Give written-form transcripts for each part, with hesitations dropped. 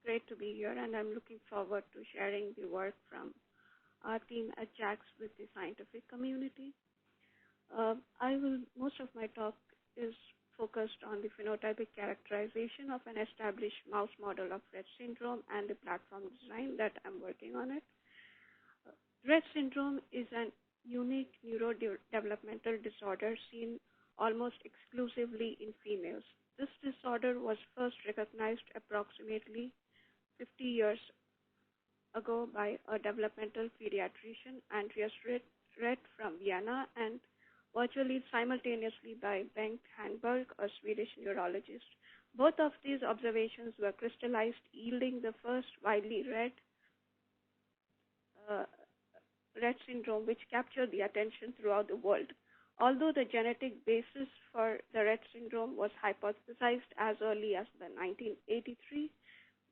great to be here, and I'm looking forward to sharing the work from our team at JAX with the scientific community. Most of my talk is focused on the phenotypic characterization of an established mouse model of Rett syndrome and the platform design that I'm working on it. Rett syndrome is an unique neurodevelopmental disorder seen almost exclusively in females. This disorder was first recognized approximately 50 years ago by a developmental pediatrician, Andreas Rett from Vienna, and virtually simultaneously by Bengt Handberg, a Swedish neurologist. Both of these observations were crystallized, yielding the first widely read Rett syndrome, which captured the attention throughout the world. Although the genetic basis for the Rett syndrome was hypothesized as early as the 1983,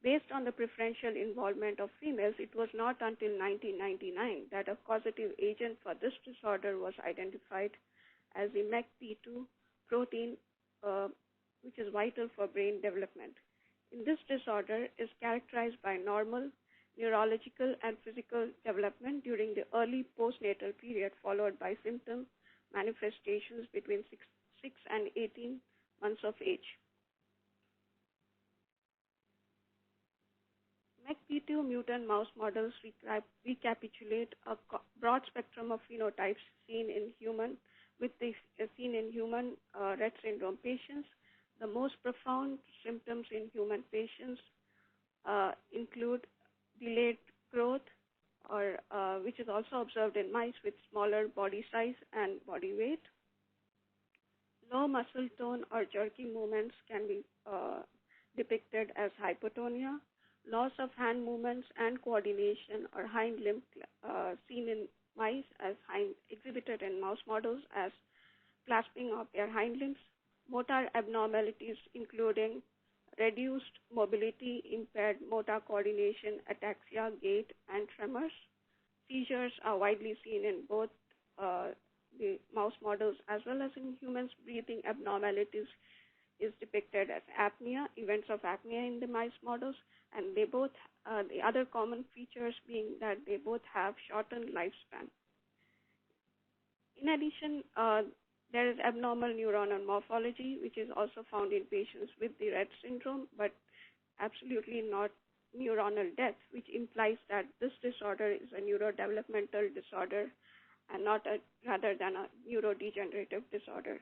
based on the preferential involvement of females, it was not until 1999 that a causative agent for this disorder was identified as the MECP2 protein, which is vital for brain development. In this disorder is characterized by normal neurological and physical development during the early postnatal period, followed by symptom manifestations between 6 and 18 months of age. MECP2 mutant mouse models recapitulate a broad spectrum of phenotypes seen in human Rett syndrome patients. The most profound symptoms in human patients include delayed growth, which is also observed in mice with smaller body size and body weight. Low muscle tone or jerky movements can be depicted as hypotonia. Loss of hand movements and coordination or hind limb seen in mice as exhibited in mouse models as clasping of their hind limbs. Motor abnormalities including reduced mobility, impaired motor coordination, ataxia, gait, and tremors. Seizures are widely seen in both the mouse models as well as in humans. Breathing abnormalities is depicted as apnea, events of apnea in the mice models, and they both, the other common features being that they both have shortened lifespan. In addition, there is abnormal neuronal morphology, which is also found in patients with the Rett syndrome, but absolutely not neuronal death, which implies that this disorder is a neurodevelopmental disorder and not rather than a neurodegenerative disorder.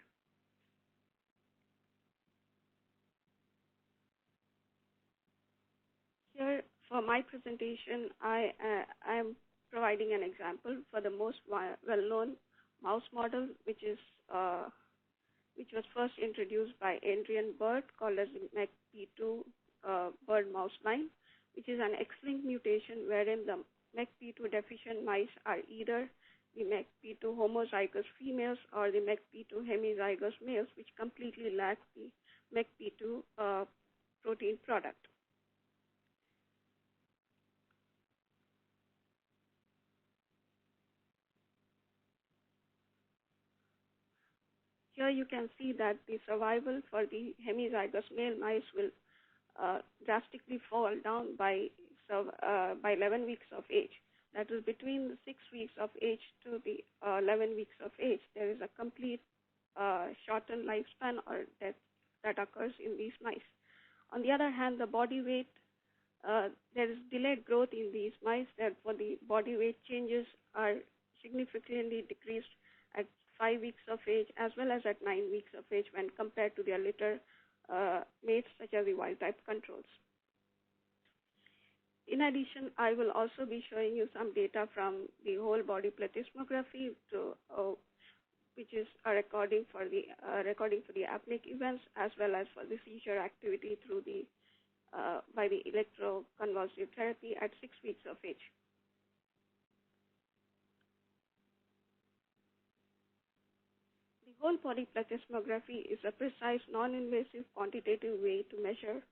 Here, for my presentation, I am providing an example for the most well-known mouse model, which was first introduced by Adrian Bird, called as the MECP2 bird mouse line, which is an X-linked mutation wherein the MECP2 deficient mice are either the MECP2 homozygous females or the MECP2 hemizygous males, which completely lack the MECP2 protein product. Here you can see that the survival for the hemizygous male mice will drastically fall down by 11 weeks of age. That is between the 6 weeks of age to the 11 weeks of age. There is a complete shortened lifespan or death that occurs in these mice. On the other hand, the body weight, there is delayed growth in these mice. Therefore, the body weight changes are significantly decreased at 5 weeks of age as well as at 9 weeks of age when compared to their litter mates such as the wild-type controls. In addition, I will also be showing you some data from the whole body plethysmography, which is a recording for the apneic events as well as for the seizure activity through by the electroconvulsive therapy at 6 weeks of age. Whole body plethysmography is a precise, non-invasive, quantitative way to measure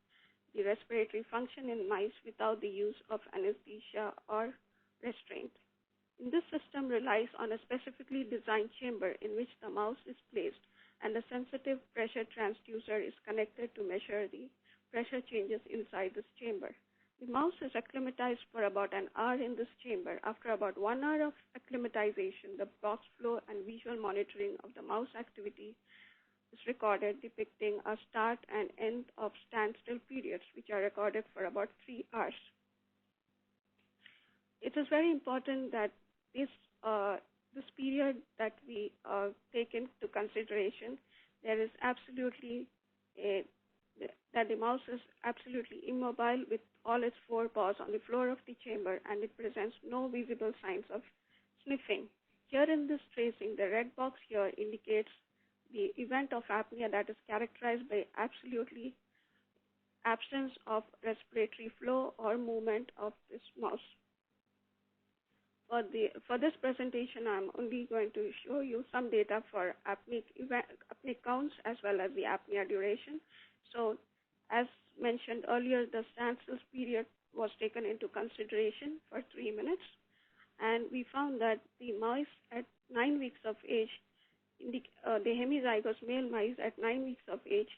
the respiratory function in mice without the use of anesthesia or restraint. This system relies on a specifically designed chamber in which the mouse is placed, and a sensitive pressure transducer is connected to measure the pressure changes inside this chamber. The mouse is acclimatized for about an hour in this chamber. After about 1 hour of acclimatization, the box flow and visual monitoring of the mouse activity is recorded, depicting a start and end of standstill periods, which are recorded for about 3 hours. It is very important that this period that we take into consideration, there is absolutely that the mouse is absolutely immobile with all its 4 paws on the floor of the chamber, and it presents no visible signs of sniffing. Here in this tracing, the red box here indicates the event of apnea that is characterized by absolutely absence of respiratory flow or movement of this mouse. For this presentation, I'm only going to show you some data for apneic counts as well as the apnea duration. So, as mentioned earlier, the standstill period was taken into consideration for 3 minutes, and we found that the mice at 9 weeks of age, the hemizygous male mice at 9 weeks of age,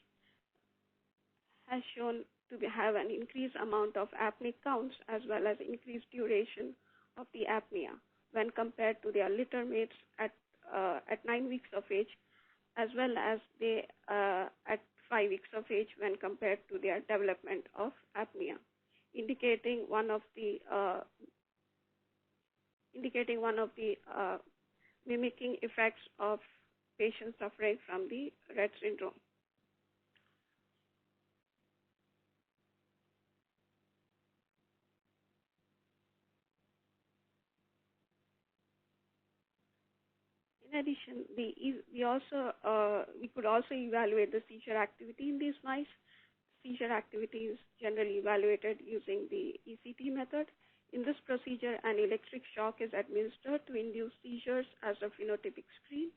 has shown to have an increased amount of apneic counts as well as increased duration of the apnea when compared to their litter mates at 9 weeks of age, as well as they at 5 weeks of age when compared to their development of apnea, indicating one of the mimicking effects of patients suffering from the Rett syndrome. In addition, we could also evaluate the seizure activity in these mice. Seizure activity is generally evaluated using the ECT method. In this procedure, an electric shock is administered to induce seizures as a phenotypic screen.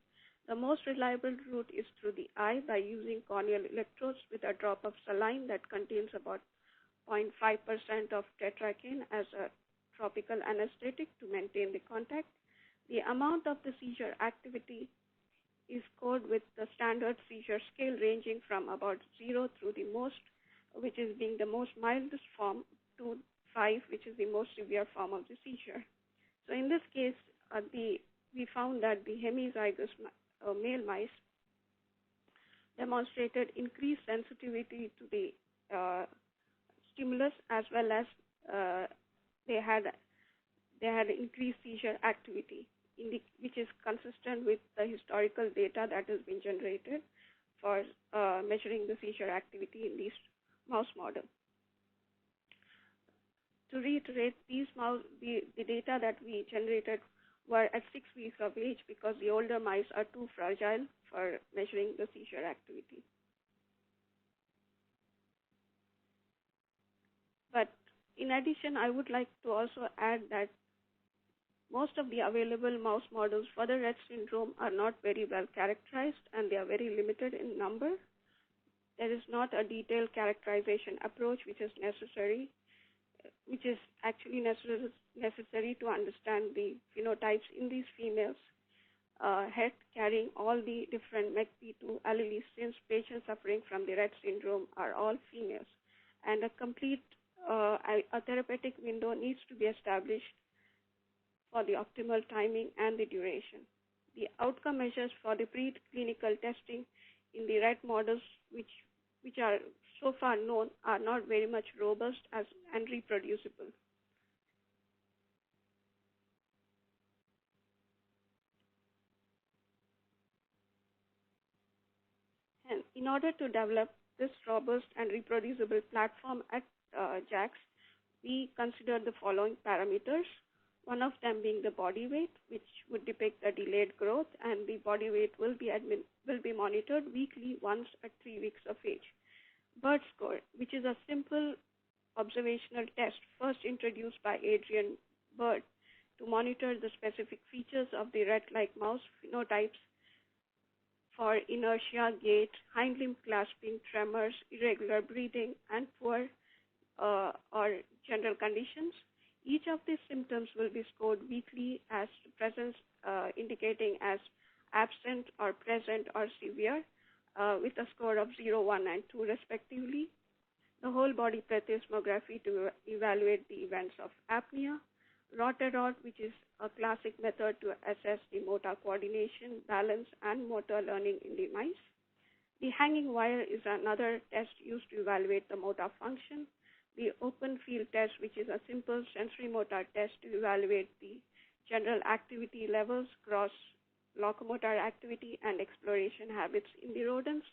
The most reliable route is through the eye by using corneal electrodes with a drop of saline that contains about 0.5% of tetracaine as a topical anesthetic to maintain the contact. The amount of the seizure activity is scored with the standard seizure scale ranging from about 0 through the most, which is being the most mildest form, to 5, which is the most severe form of the seizure. So in this case, we found that the hemizygous male mice demonstrated increased sensitivity to the stimulus, as well as they had increased seizure activity, which is consistent with the historical data that has been generated for measuring the seizure activity in these mouse models. To reiterate, the data that we generated were at 6 weeks of age because the older mice are too fragile for measuring the seizure activity. But in addition, I would like to also add that most of the available mouse models for the Rett syndrome are not very well characterized, and they are very limited in number. There is not a detailed characterization approach which is actually necessary to understand the phenotypes in these females. Head carrying all the different MECP2 alleles, since patients suffering from the Rett syndrome are all females, and a complete a therapeutic window needs to be established for the optimal timing and the duration. The outcome measures for the preclinical testing in the Rett models, which are so far known, are not very much robust and reproducible. And in order to develop this robust and reproducible platform at JAX, we considered the following parameters. One of them being the body weight, which would depict the delayed growth, and the body weight will be monitored weekly once at 3 weeks of age. Bird score, which is a simple observational test first introduced by Adrian Bird to monitor the specific features of the Rett-like mouse phenotypes for inertia, gait, hind limb clasping, tremors, irregular breathing, and poor or general conditions. Each of these symptoms will be scored weekly as presence indicating as absent or present or severe with a score of 0, 1, and 2 respectively. the whole body plethysmography to evaluate the events of apnea, Rott, which is a classic method to assess the motor coordination, balance, and motor learning in the mice. The hanging wire is another test used to evaluate the motor function. The open field test, which is a simple sensory motor test to evaluate the general activity levels, gross locomotor activity, and exploration habits in the rodents,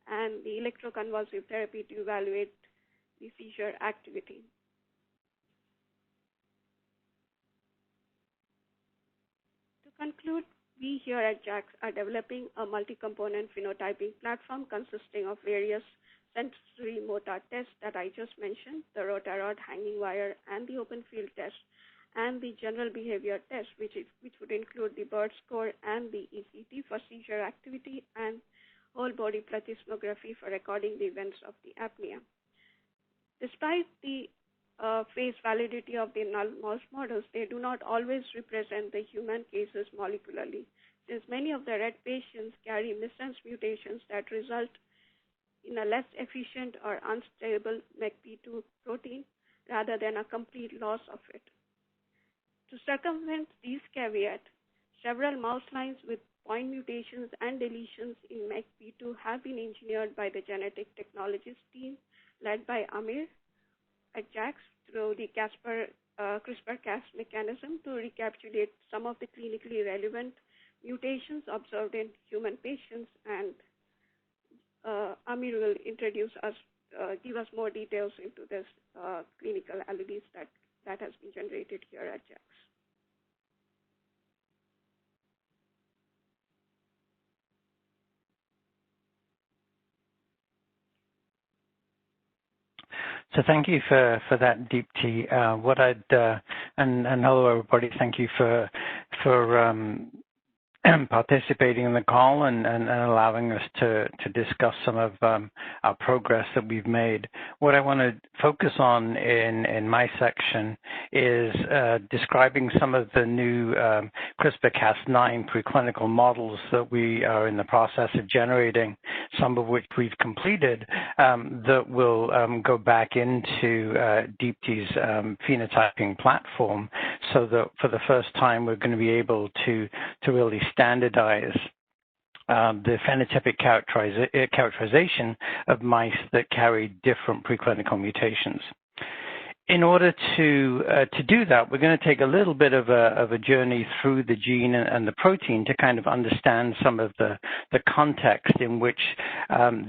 and the electroconvulsive therapy to evaluate the seizure activity. To conclude, we here at JAX are developing a multi-component phenotyping platform consisting of various sensory motor tests that I just mentioned, the Rott, hanging wire, and the open field test, and the general behavior test, which would include the BIRD score and the ECT for seizure activity, and whole body plethysmography for recording the events of the apnea. Despite the face validity of the null mouse models, they do not always represent the human cases molecularly, since many of the Rett patients carry missense mutations that result in a less efficient or unstable MECP2 protein rather than a complete loss of it. To circumvent these caveats, several mouse lines with point mutations and deletions in MECP2 have been engineered by the genetic technologies team led by Amir at JAX through the CRISPR-Cas mechanism to recapitulate some of the clinically relevant mutations observed in human patients, and Amir will give us more details into this clinical alleles that has been generated here at JAX. So thank you for that, Deepti. And hello everybody. Thank you for participating in the call and allowing us to discuss some of our progress that we've made. What I want to focus on in my section is describing some of the new CRISPR-Cas9 preclinical models that we are in the process of generating, some of which we've completed, that will go back into Deepti's phenotyping platform, so that for the first time we're going to be able to really standardize the phenotypic characterization of mice that carry different preclinical mutations. In order to do that, we're going to take a little bit of a journey through the gene and the protein to kind of understand some of the context in which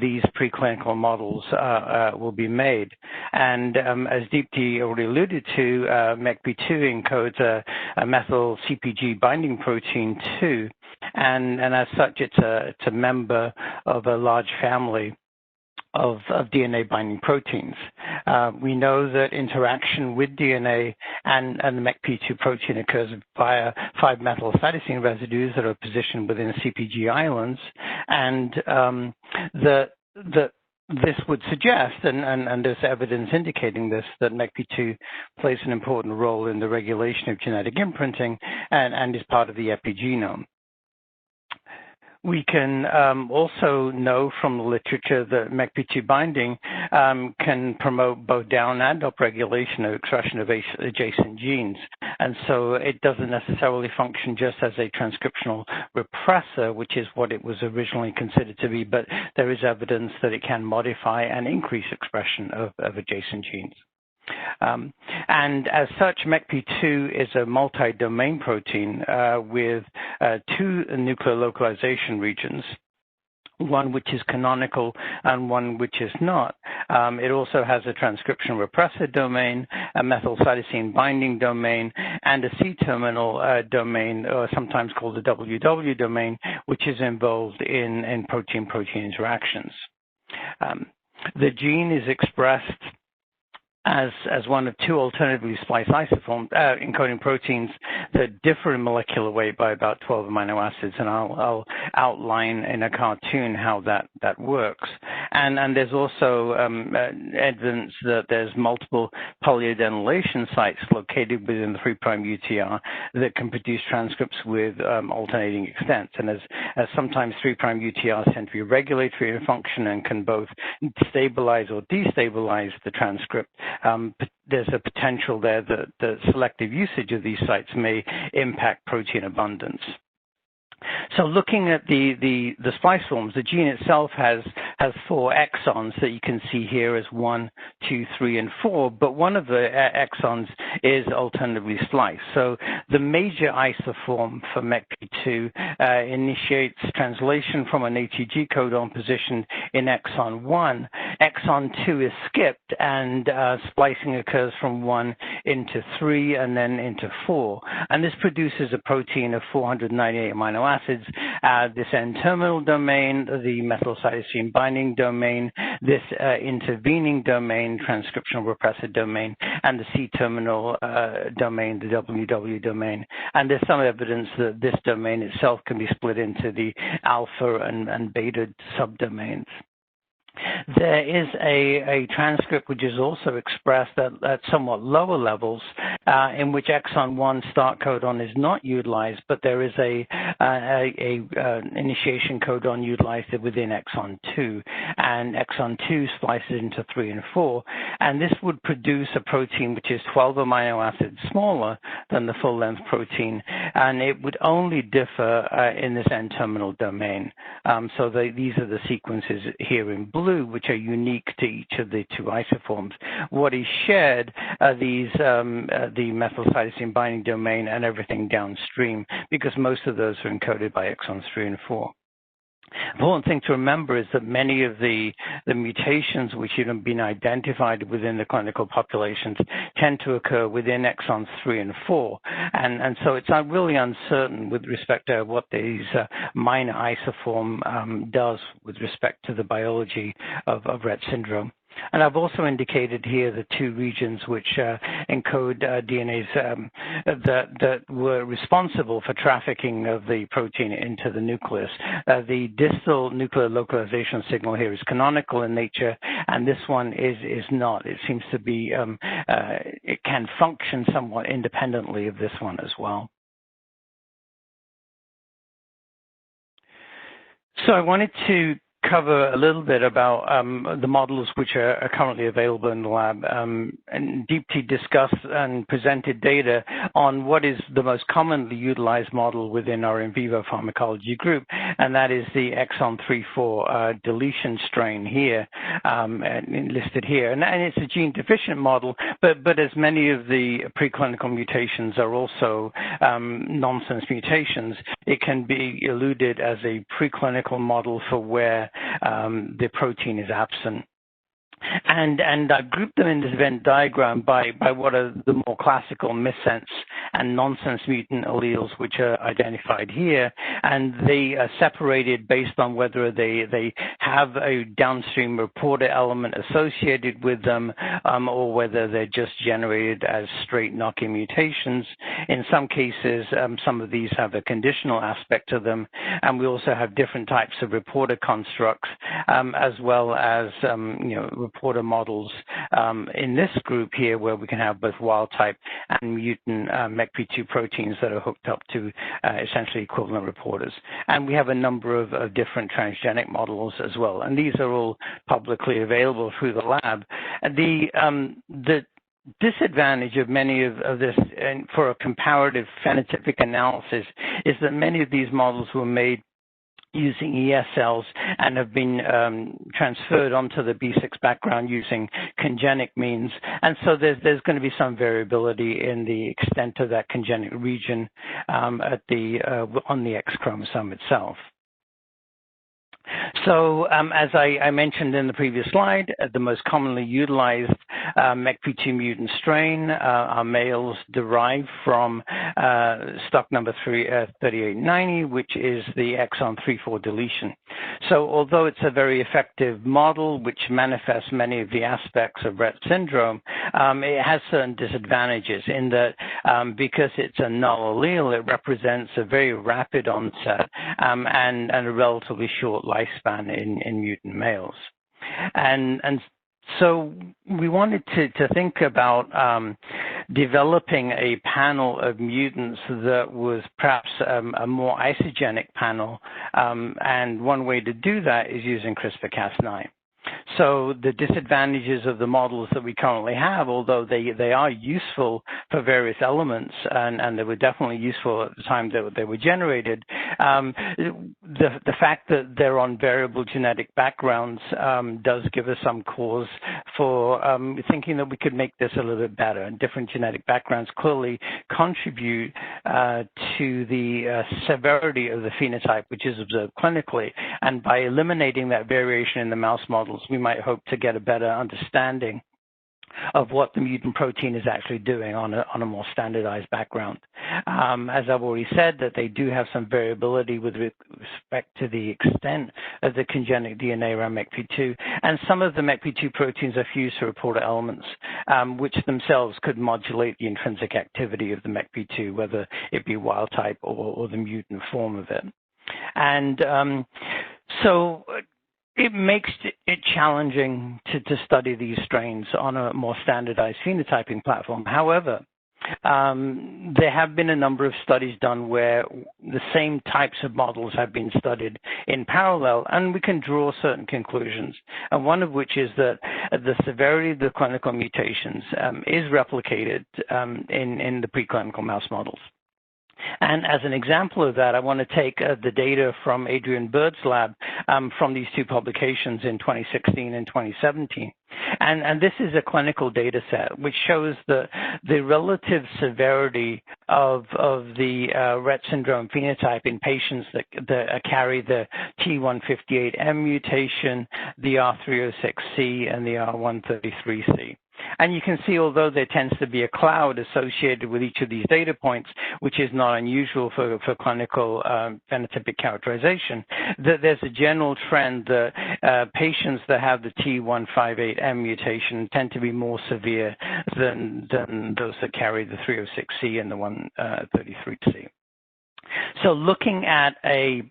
these preclinical models will be made. And as Deepti already alluded to, MECP2 encodes a methyl CpG binding protein 2, and as such, it's a member of a large family of DNA binding proteins. We know that interaction with DNA and the MECP2 protein occurs via 5-methyl cytosine residues that are positioned within CpG islands, and this would suggest, and there's evidence indicating this, that MECP2 plays an important role in the regulation of genetic imprinting and is part of the epigenome. We can also know from the literature that MECP2 binding can promote both down and up regulation of expression of adjacent genes. And so it doesn't necessarily function just as a transcriptional repressor, which is what it was originally considered to be, but there is evidence that it can modify and increase expression of adjacent genes. And as such, MECP2 is a multi-domain protein with 2 nuclear localization regions, one which is canonical and one which is not. It also has a transcription repressor domain, a methyl cytosine binding domain, and a C-terminal domain, or sometimes called the WW domain, which is involved in protein-protein interactions. The gene is expressed as one of two alternatively spliced isoforms encoding proteins that differ in molecular weight by about 12 amino acids, and I'll outline in a cartoon how that works. And there's also evidence that there's multiple polyadenylation sites located within the 3' UTR that can produce transcripts with alternating extents. And as sometimes 3' UTRs tend to be regulatory in function and can both stabilize or destabilize the transcript, there's a potential there that the selective usage of these sites may impact protein abundance. So looking at the splice forms, the gene itself has 4 exons that you can see here as 1, 2, 3, and 4, but one of the exons is alternatively spliced. So the major isoform for MECP2 initiates translation from an ATG codon positioned in exon 1. Exon 2 is skipped, and splicing occurs from 1 into 3 and then into 4. And this produces a protein of 498 amino acids, this N-terminal domain, the methylcytosine binding domain, this intervening domain, transcriptional repressor domain, and the C-terminal domain, the WW domain. And there's some evidence that this domain itself can be split into the alpha and beta subdomains. There is a transcript which is also expressed at somewhat lower levels in which exon 1 start codon is not utilized, but there is a initiation codon utilized within exon 2, and exon 2 splices into 3 and 4, and this would produce a protein which is 12 amino acids smaller than the full-length protein, and it would only differ in this N-terminal domain. So these are the sequences here in blue, which are unique to each of the 2 isoforms. What is shared are the methylcytosine binding domain and everything downstream, because most of those are encoded by exons 3 and 4. Important thing to remember is that many of the mutations which have been identified within the clinical populations tend to occur within exons 3 and 4. And so it's really uncertain with respect to what these minor isoform does with respect to the biology of Rett syndrome. And I've also indicated here the 2 regions which encode DNAs that were responsible for trafficking of the protein into the nucleus. The distal nuclear localization signal here is canonical in nature, and this one is not. It seems to be, it can function somewhat independently of this one as well. So I wanted to cover a little bit about the models which are currently available in the lab. And Deepti discussed and presented data on what is the most commonly utilized model within our in vivo pharmacology group, and that is the exon 3/4 deletion strain here, listed here. And it's a gene-deficient model, but as many of the preclinical mutations are also nonsense mutations, it can be eluded as a preclinical model for where the protein is absent. And I've grouped them in this Venn diagram by what are the more classical missense and nonsense mutant alleles, which are identified here, and they are separated based on whether they have a downstream reporter element associated with them, or whether they're just generated as straight knocking mutations. In some cases, some of these have a conditional aspect to them, and we also have different types of reporter constructs, as well as reporter models in this group here, where we can have both wild type and mutant MECP2 proteins that are hooked up to essentially equivalent reporters. And we have a number of different transgenic models as well, and these are all publicly available through the lab. The disadvantage of many of this, and for a comparative phenotypic analysis, is that many of these models were made using ES cells and have been transferred onto the B6 background using congenic means. And so there's going to be some variability in the extent of that congenic region on the X chromosome itself. So as I mentioned in the previous slide, the most commonly utilized MECP2 mutant strain are males derived from stock number 3890, which is the exon 3/4 deletion. So although it's a very effective model which manifests many of the aspects of Rett syndrome, it has certain disadvantages in that because it's a null allele, it represents a very rapid onset and a relatively short lifespan in mutant males. And so we wanted to think about developing a panel of mutants that was perhaps a more isogenic panel, and one way to do that is using CRISPR-Cas9. So the disadvantages of the models that we currently have, although they are useful for various elements, and they were definitely useful at the time that they were generated, the fact that they're on variable genetic backgrounds does give us some cause for thinking that we could make this a little bit better. And different genetic backgrounds clearly contribute to the severity of the phenotype, which is observed clinically. And by eliminating that variation in the mouse models, we might hope to get a better understanding of what the mutant protein is actually doing on a more standardized background. As I've already said, that they do have some variability with respect to the extent of the congenic DNA around MECP2, and some of the MECP2 proteins are fused to reporter elements, which themselves could modulate the intrinsic activity of the MECP2, whether it be wild type or the mutant form of it. And so it makes it challenging to study these strains on a more standardized phenotyping platform. However, there have been a number of studies done where the same types of models have been studied in parallel, and we can draw certain conclusions, and one of which is that the severity of the clinical mutations is replicated in the preclinical mouse models. And as an example of that, I want to take the data from Adrian Bird's lab from these two publications in 2016 and 2017. And this is a clinical data set which shows the relative severity of the Rett syndrome phenotype in patients that carry the T158M mutation, the R306C, and the R133C. And you can see, although there tends to be a cloud associated with each of these data points, which is not unusual for clinical phenotypic characterization, that there's a general trend that patients that have the T158M mutation tend to be more severe than those that carry the 306C and the 133C. So looking at a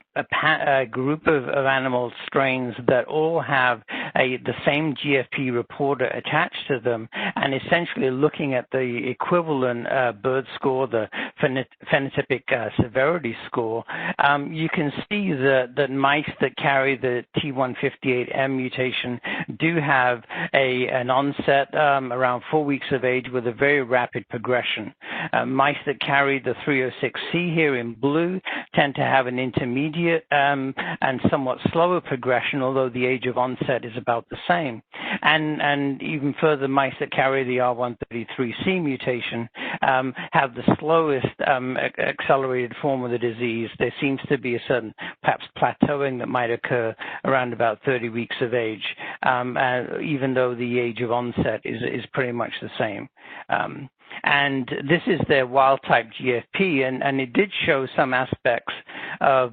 group of animal strains that all have the same GFP reporter attached to them, and essentially looking at the equivalent Bird score, the phenotypic severity score, you can see that mice that carry the T158M mutation do have an onset around 4 weeks of age with a very rapid progression. Mice that carry the 306C here in blue tend to have an intermediate and somewhat slower progression, although the age of onset is about the same. And even further, mice that carry the R133C mutation have the slowest accelerated form of the disease. There seems to be a certain perhaps plateauing that might occur around about 30 weeks of age, even though the age of onset is pretty much the same. And this is their wild-type GFP, and it did show some aspects of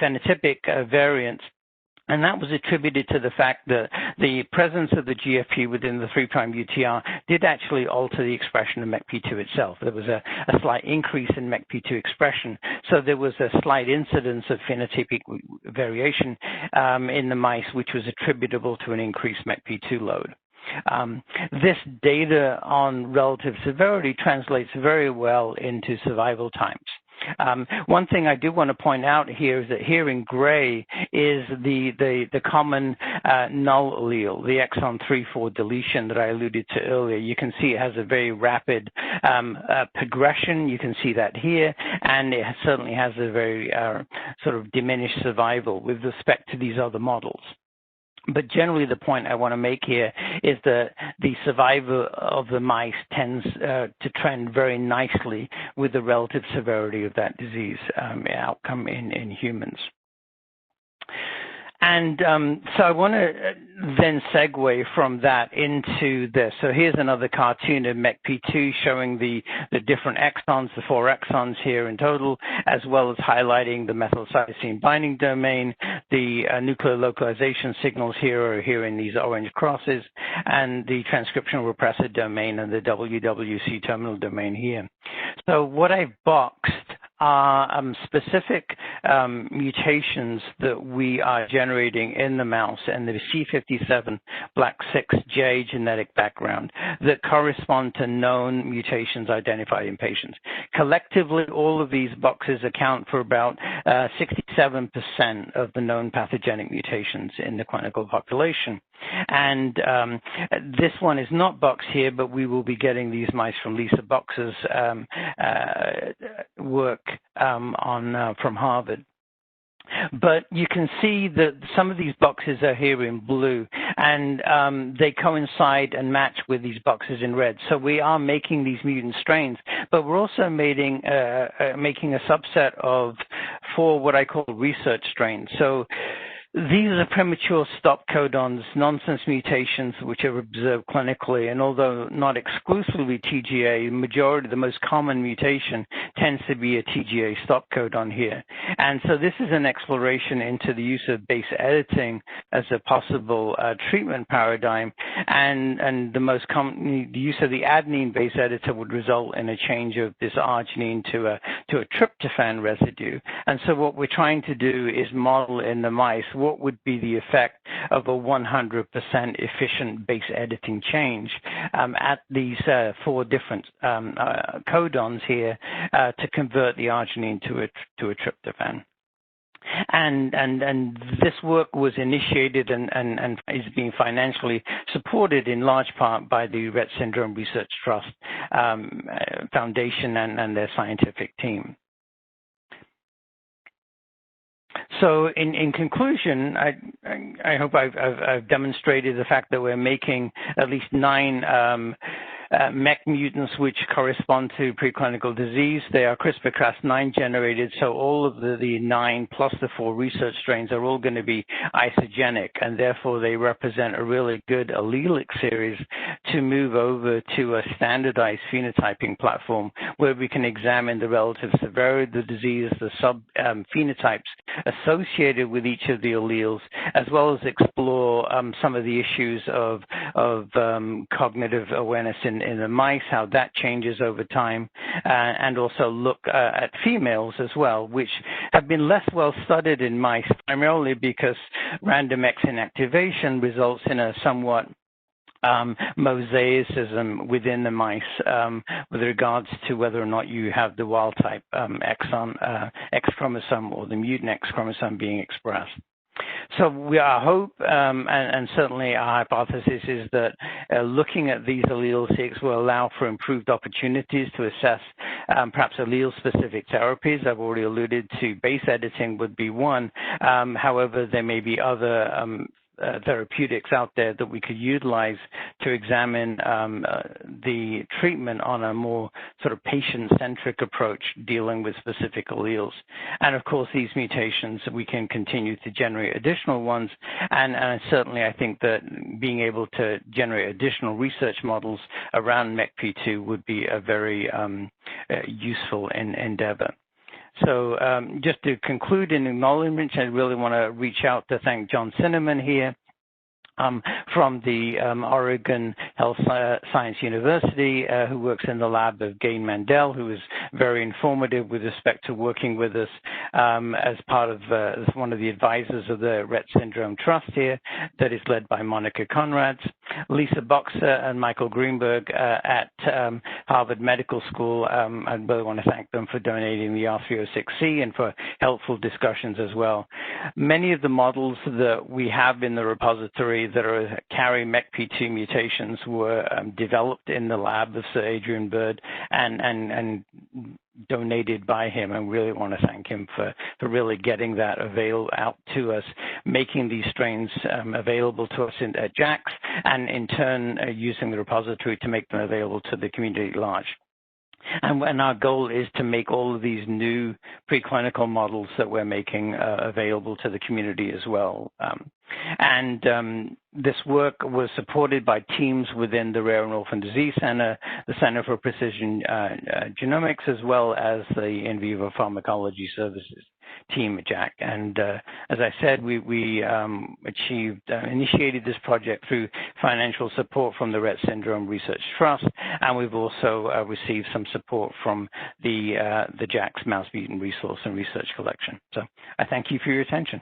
phenotypic variance, and that was attributed to the fact that the presence of the GFP within the 3' UTR did actually alter the expression of MECP2 itself. There was a slight increase in MECP2 expression, so there was a slight incidence of phenotypic variation in the mice, which was attributable to an increased MECP2 load. This data on relative severity translates very well into survival times. One thing I do want to point out here is that here in gray is the common null allele, the exon 3/4 deletion that I alluded to earlier. You can see it has a very rapid progression. You can see that here, and it certainly has a very sort of diminished survival with respect to these other models. But generally, the point I want to make here is that the survival of the mice tends to trend very nicely with the relative severity of that disease outcome in humans. And so I want to then segue from that into this. So here's another cartoon of MECP2 showing the different exons, the 4 exons here in total, as well as highlighting the methylcytosine binding domain. The nuclear localization signals here are here in these orange crosses, and the transcriptional repressor domain and the WWC terminal domain here. So what I've boxed are specific mutations that we are generating in the mouse and the C57 black 6J genetic background that correspond to known mutations identified in patients. Collectively, all of these boxes account for about 67% of the known pathogenic mutations in the clinical population. And this one is not boxed here, but we will be getting these mice from Lisa Boxer's work from Harvard. But you can see that some of these boxes are here in blue, and they coincide and match with these boxes in red. So we are making these mutant strains, but we're also making a subset of 4 what I call research strains. So these are premature stop codons, nonsense mutations, which are observed clinically, and although not exclusively TGA, the most common mutation tends to be a TGA stop codon here. And so this is an exploration into the use of base editing as a possible treatment paradigm, and the most common, the use of the adenine base editor would result in a change of this arginine to a tryptophan residue. And so what we're trying to do is model in the mice what would be the effect of a 100% efficient base editing change at these 4 different codons here to convert the arginine to a tryptophan. And this work was initiated and is being financially supported in large part by the Rett Syndrome Research Trust Foundation and their scientific team. So in conclusion, I hope I've demonstrated the fact that we're making at least 9 MEC mutants which correspond to preclinical disease. They are CRISPR-Cas9 generated, so all of the 9 plus the 4 research strains are all going to be isogenic, and therefore they represent a really good allelic series to move over to a standardized phenotyping platform where we can examine the relative severity of the disease, the sub-phenotypes associated with each of the alleles, as well as explore some of the issues of cognitive awareness in the mice, how that changes over time, and also look at females as well, which have been less well studied in mice, primarily because random X inactivation results in a somewhat mosaicism within the mice with regards to whether or not you have the wild type X chromosome or the mutant X chromosome being expressed. So our hope and certainly our hypothesis is that looking at these allele-seq will allow for improved opportunities to assess perhaps allele-specific therapies. I've already alluded to base editing would be one. However, there may be other therapeutics out there that we could utilize to examine the treatment on a more sort of patient-centric approach dealing with specific alleles. And of course, these mutations, we can continue to generate additional ones. And certainly, I think that being able to generate additional research models around MECP2 would be a very useful endeavor. So just to conclude in acknowledgement, I really want to reach out to thank John Cinnamon here from the Oregon Health Science University, who works in the lab of Gain Mandel, who is very informative with respect to working with us as part of as one of the advisors of the Rett Syndrome Trust here, that is led by Monica Conrads, Lisa Boxer and Michael Greenberg at Harvard Medical School. I really want to thank them for donating the R306C and for helpful discussions as well. Many of the models that we have in the repository that carry MECP2 mutations were developed in the lab of Sir Adrian Bird and donated by him, and really want to thank him for really getting that out to us, making these strains available to us at JAX, and in turn using the repository to make them available to the community at large. And our goal is to make all of these new preclinical models that we're making available to the community as well. This work was supported by teams within the Rare and Orphan Disease Center, the Center for Precision Genomics, as well as the In Vivo Pharmacology Services team at JAC. And as I said, we initiated this project through financial support from the Rett Syndrome Research Trust, and we've also received some support from the JAC's Mouse Mutant Resource and Research Collection. So I thank you for your attention.